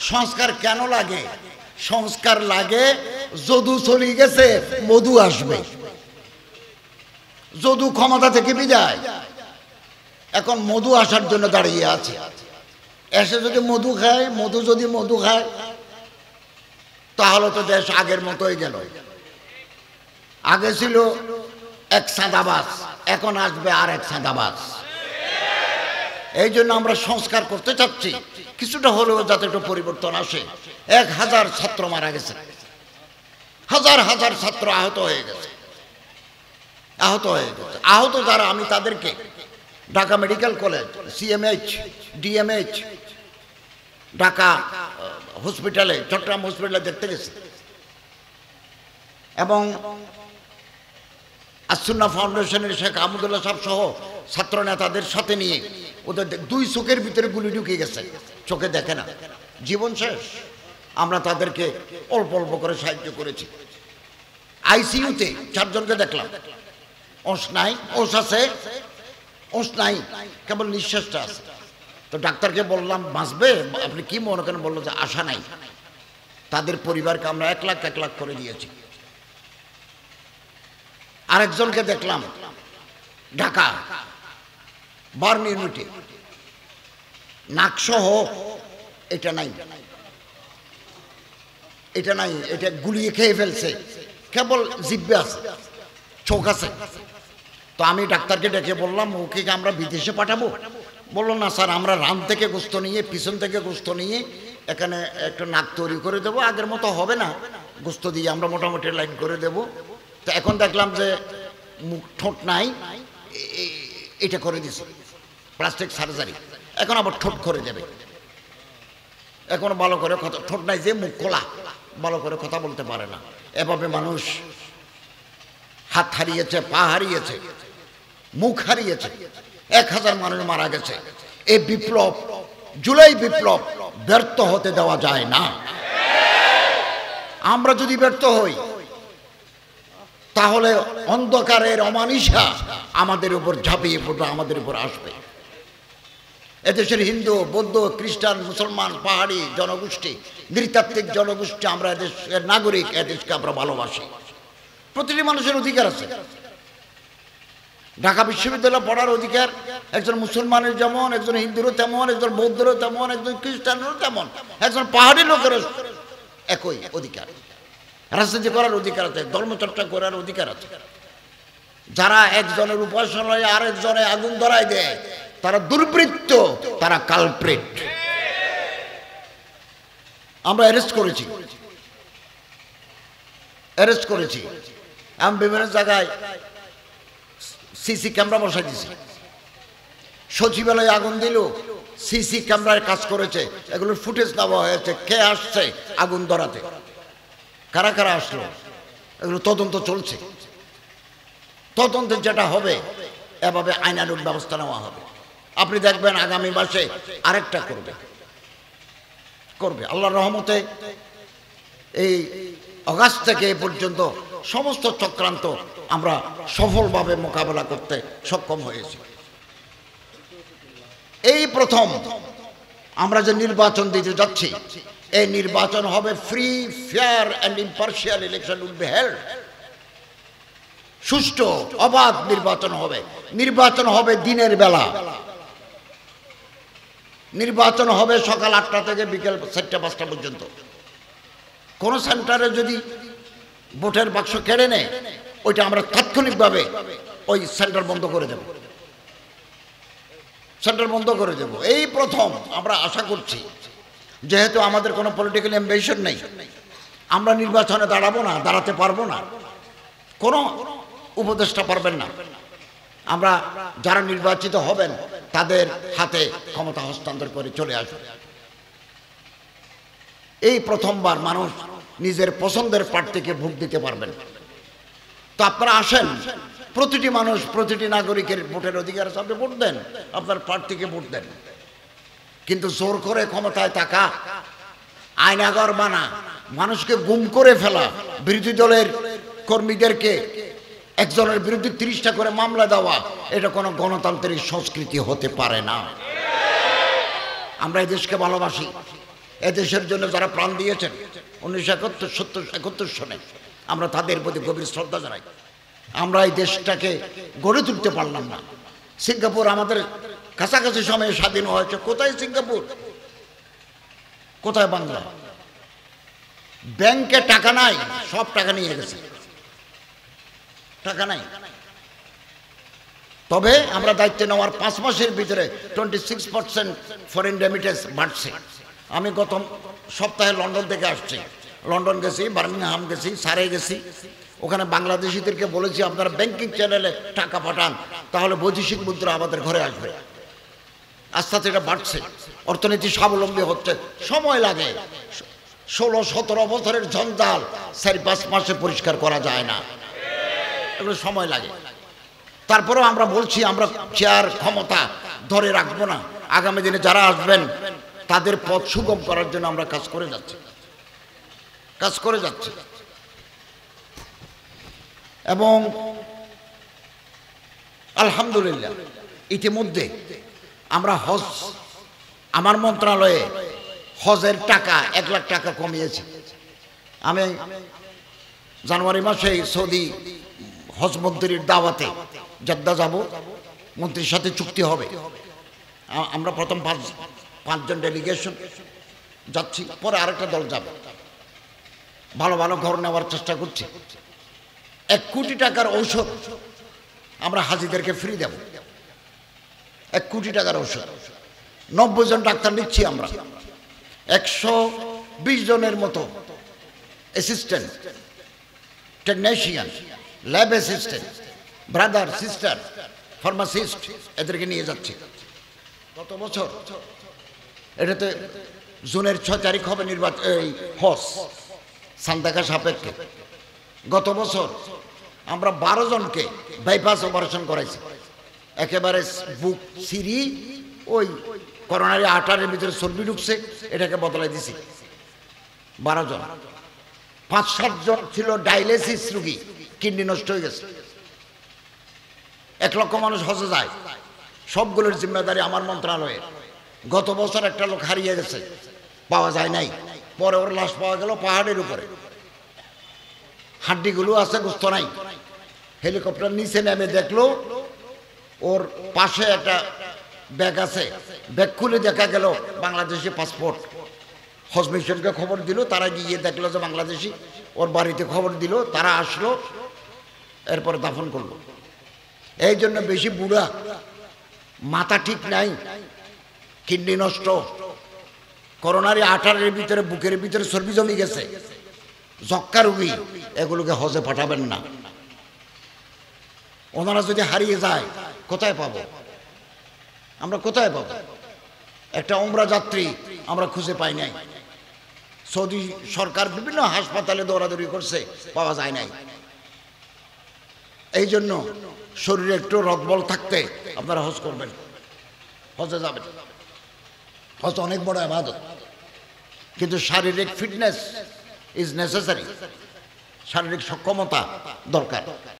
সংস্কার কেন লাগে? সংস্কার লাগে যদু চলে গেছে, মধু আসবে। যদু ক্ষমতা থেকে বিদায়, এখন মধু আসার জন্য দাঁড়িয়ে আছে। এসে যদি মধু খায়, যদি মধু খায়, তাহলে তো দেশ আগের মতোই গেল। আগে ছিল এক সাদাবাস, এখন আসবে আর এক সাদাবাস। এই জন্য আমরা সংস্কার করতে চাচ্ছি, কিছুটা হলেও যাতে একটু পরিবর্তন আসে। 1000 ছাত্র মারা গেছে, হাজার হাজার ছাত্র আহত হয়ে গেছে। আহত যারা, আমি তাদেরকে Dhaka medical college, CMH, DMH, Dhaka হসপিটালে, চট্টগ্রাম হসপিটালে দেখতে গেছি। এবং আসুন্না ফাউন্ডেশনের শেখ আহমদুল্লাহ সাহেব সহ ছাত্র নেতাদের সাথে নিয়ে ওদের 2 চোখের ভিতরে গুলি ঢুকে গেছে, চোখে দেখে না, জীবন শেষ। আমরা তাদেরকে অল্প অল্প করে সাহায্য করেছি। আইসিইউতে 4 জনকে দেখলাম, ওষ নাই, ওষ আছে, ওষ নাই, কেবল নিঃশ্বাসটা আছে। তো ডাক্তারকে বললাম বাঁচবে, আপনি কি মনে করেন? বললো যে আশা নাই। তাদের পরিবারকে আমরা 1 লাখ 1 লাখ করে দিয়েছি। আরেকজনকে দেখলাম ঢাকা বার্ন ইউনিটে, নাকসহ, এটা নাই, এটা গুলিয়ে খেয়ে ফেলছে, কেবল জিব্বে আছে, চোখ আছে। তো আমি ডাক্তারকে ডেকে বললাম, ওকে আমরা বিদেশে পাঠাবো? বললো না স্যার, আমরা রান থেকে গোস্ত নিয়ে, পিছন থেকে গোস্ত নিয়ে এখানে একটা নাক তৈরি করে দেবো, আগের মতো হবে না, গোস্ত দিয়ে আমরা মোটামুটি লাইন করে দেব। তো এখন দেখলাম যে মুখ, ঠোঁট নাই, এটা করে দিছে প্লাস্টিক সার্জারি, এখন আবার ঠোঁট করে দেবে। এখন ভালো করে কথা, ঠোঁট নাই যে, মুখ খোলা, ভালো করে কথা বলতে পারে না। এভাবে মানুষ হাত হারিয়েছে, পা হারিয়েছে, মুখ হারিয়েছে, 1000 মানুষ মারা গেছে। এই বিপ্লব, জুলাই বিপ্লব ব্যর্থ হতে দেওয়া যায় না। আমরা যদি ব্যর্থ হই, তাহলে অন্ধকারের অমানিসা আমাদের উপর ঝাঁপিয়ে পড়বে, আমাদের উপর আসবে। এদেশের হিন্দু, বৌদ্ধ, খ্রিস্টান, মুসলমান, পাহাড়ি জনগোষ্ঠী, নৃতাত্ত্বিক জনগোষ্ঠী, আমরা এদেশের নাগরিক, এদেশকে আমরা ভালোবাসি। প্রতিটি মানুষের অধিকার আছে। ঢাকা বিশ্ববিদ্যালয়ে পড়ার অধিকার একজন মুসলমানের যেমন, একজন হিন্দুরও তেমন, একজন বৌদ্ধরও তেমন, একজন খ্রিস্টানেরও তেমন, একজন পাহাড়ি লোকেরও একই অধিকার। রাজনীতি করার অধিকার আছে, ধর্মচর্চা করার অধিকার আছে। যারা একজনের উপাসনায় আরেকজনে আগুন ধরায় দেয়, তারা দুর্বৃত্ত, তারা কালপ্রিট। আমরা অ্যারেস্ট করেছি। আমি বিভিন্ন জায়গায় সিসি ক্যামেরা বসাই দিয়েছি। সচিবালয়ে আগুন দিল, সিসি ক্যামেরায় কাজ করেছে, এগুলোর ফুটেজ দেওয়া হয়েছে, কে আসছে আগুন ধরাতে, কারা কারা আসলো, এগুলো তদন্ত চলছে। তদন্তে যেটা হবে, এভাবে আইনানুগ ব্যবস্থা নেওয়া হবে। আপনি দেখবেন আগামী মাসে আরেকটা করবে আল্লাহর রহমতে। এই আগস্ট থেকে এ পর্যন্ত সমস্ত চক্রান্ত আমরা সফলভাবে মোকাবেলা করতে সক্ষম হয়েছি। এই প্রথম আমরা যে নির্বাচন দিতে যাচ্ছি, এই নির্বাচন হবে free, fair and impartial election will be held. সুষ্ঠু, অবাধ নির্বাচন হবে। নির্বাচন হবে দিনের বেলা, নির্বাচন হবে সকাল 8টা থেকে বিকেল 4টা-5টা পর্যন্ত। কোন সেন্টারে যদি ভোটের বাক্স কেড়ে নেয়, ওইটা আমরা তাৎক্ষণিকভাবে ওই সেন্টার বন্ধ করে দেব। এই প্রথম আমরা আশা করছি, যেহেতু আমাদের কোনো পলিটিক্যাল অ্যাম্বিশন নেই, আমরা নির্বাচনে দাঁড়াতে পারবো না, কোনো উপদেষ্টা পারবেন না। আমরা যারা নির্বাচিত হবেন তাদের হাতে ক্ষমতা হস্তান্তর করে চলে আসবে। এই প্রথমবার মানুষ নিজের পছন্দের প্রার্থীকে ভোট দিতে পারবেন। তো আপনারা আসেন, প্রতিটি মানুষ, প্রতিটি নাগরিকের ভোটের অধিকার আছে, আপনি ভোট দেন, আপনার প্রার্থীকে ভোট দেন। কিন্তু জোর করে ক্ষমতায় থাকা, আইনাগর বানা, মানুষকে গুম করে ফেলা, বিরোধী দলের কর্মীদেরকে একজনের বিরুদ্ধে 30টা করে মামলা দেওয়া, এটা কোনো গণতান্ত্রিক সংস্কৃতি হতে পারে না। আমরা এই দেশকে ভালোবাসি, এদেশের জন্য যারা প্রাণ দিয়েছেন 1971 সনে, আমরা তাদের প্রতি গভীর শ্রদ্ধা জানাই। আমরা এই দেশটাকে গড়ে তুলতে পারলাম না। সিঙ্গাপুর আমাদের কাছাকাছি সময়ে স্বাধীন হয়েছে। কোথায় সিঙ্গাপুর, কোথায় বাংলা? ব্যাংকে টাকা নাই, সব টাকা নিয়ে গেছে, টাকা নাই। তবে আমরা দায়িত্ব নেওয়ার 5 মাসের ভিতরে 26% ফরেন রেমিটেন্স বাড়ছে। আমি গত সপ্তাহে লন্ডন থেকে আসছি, লন্ডন গেছি, বার্মিংহাম গেছি, সারে গেছি। ওখানে বাংলাদেশিদেরকে বলেছি আপনারা ব্যাংকিং চ্যানেলে টাকা পাঠান, তাহলে বৈদেশিক মুদ্রা আমাদের ঘরে আসবে। আস্তে আস্তে এটা বাড়ছে, অর্থনীতি স্বাবলম্বী হচ্ছে। সময় লাগে, 16-17 বছরের জঞ্জাল 4-5 মাসে পরিষ্কার করা যায় না, এগুলো সময় লাগে। তারপরেও আমরা বলছি আমরা চেয়ার ক্ষমতা ধরে রাখবো না। আগামী দিনে যারা আসবেন তাদের পথ সুগম করার জন্য আমরা কাজ করে যাচ্ছি। এবং আলহামদুলিল্লাহ ইতিমধ্যে আমরা আমার মন্ত্রণালয়ে হজের টাকা 1 লাখ টাকা কমিয়েছি। আমি জানুয়ারি মাসে সৌদি হজ মন্ত্রীর দাওয়াতে জেদ্দা যাব, মন্ত্রীর সাথে চুক্তি হবে। আমরা প্রথম 5 জন ডেলিগেশন যাচ্ছি, পরে আরেকটা দল যাবে। ভালো ভালো ঘর নেওয়ার চেষ্টা করছি। 1 কোটি টাকার ঔষধ আমরা হাজিদেরকে ফ্রি দেব। 1 কোটি টাকার ঔষধ 90 জন ডাক্তার নিচ্ছি আমরা, 120 জনের মতো assistant, technician, lab assistant, brother, sister, pharmacist, এদেরকে নিয়ে যাচ্ছি। গত বছর এটাতে জুনের 6 তারিখ হবে এই হজ সান্দাকা সাপেক্ষে। গত বছর আমরা 12 জনকে বাইপাস অপারেশন করাইছি, একেবারে বুক সিরি ওই করোনারি আটারের ভিতরে চর্বি ঢুকছে, এটাকে বদলাই দিছি। 12 জন, 5-7 জন ছিল ডায়ালিসিস রোগী, কিডনি নষ্ট হয়ে গেছে। 1 লক্ষ মানুষ হজে যায়, সবগুলোর জিম্মেদারি আমার মন্ত্রণালয়ের। গত বছর একটা লোক হারিয়ে গেছে, পাওয়া যায় নাই, পরে ওর লাশ পাওয়া গেল পাহাড়ের উপরে, হাড্ডিগুলো আছে, গোস্ত নাই। হেলিকপ্টার নিচে নেমে দেখলো ওর পাশে একটা ব্যাগ আছে, ব্যাগ খুলে দেখা গেল বাংলাদেশি পাসপোর্ট। হজ মিশনকে খবর দিল, তারা গিয়ে দেখলো যে বাংলাদেশি, ওর বাড়িতে খবর দিল, তারা আসলো, এরপরে দাফন করলো। এই জন্য বেশি বুড়া, মাথা ঠিক নাই, কিডনি নষ্ট, করোনারি আটারের ভিতরে বুকের ভিতরে চর্বি জমে গেছে, যক্কা রোগী, এগুলোকে হজে পাঠাবেন না। ওনারা যদি হারিয়ে যায় কোথায় পাবো আমরা, কোথায় পাবো? একটা উমরা যাত্রী আমরা খুঁজে পাই নাই। সৌদি সরকার বিভিন্ন হাসপাতালে দৌড়াদৌড়ি করছে, পাওয়া যায় নাই। এই জন্য শরীরে একটু রকবল থাকতে আপনারা হজ করবেন, হজে যাবেন। হজ অনেক বড় ইবাদত, কিন্তু শারীরিক ফিটনেস ইজ নেসেসারি, শারীরিক সক্ষমতা দরকার।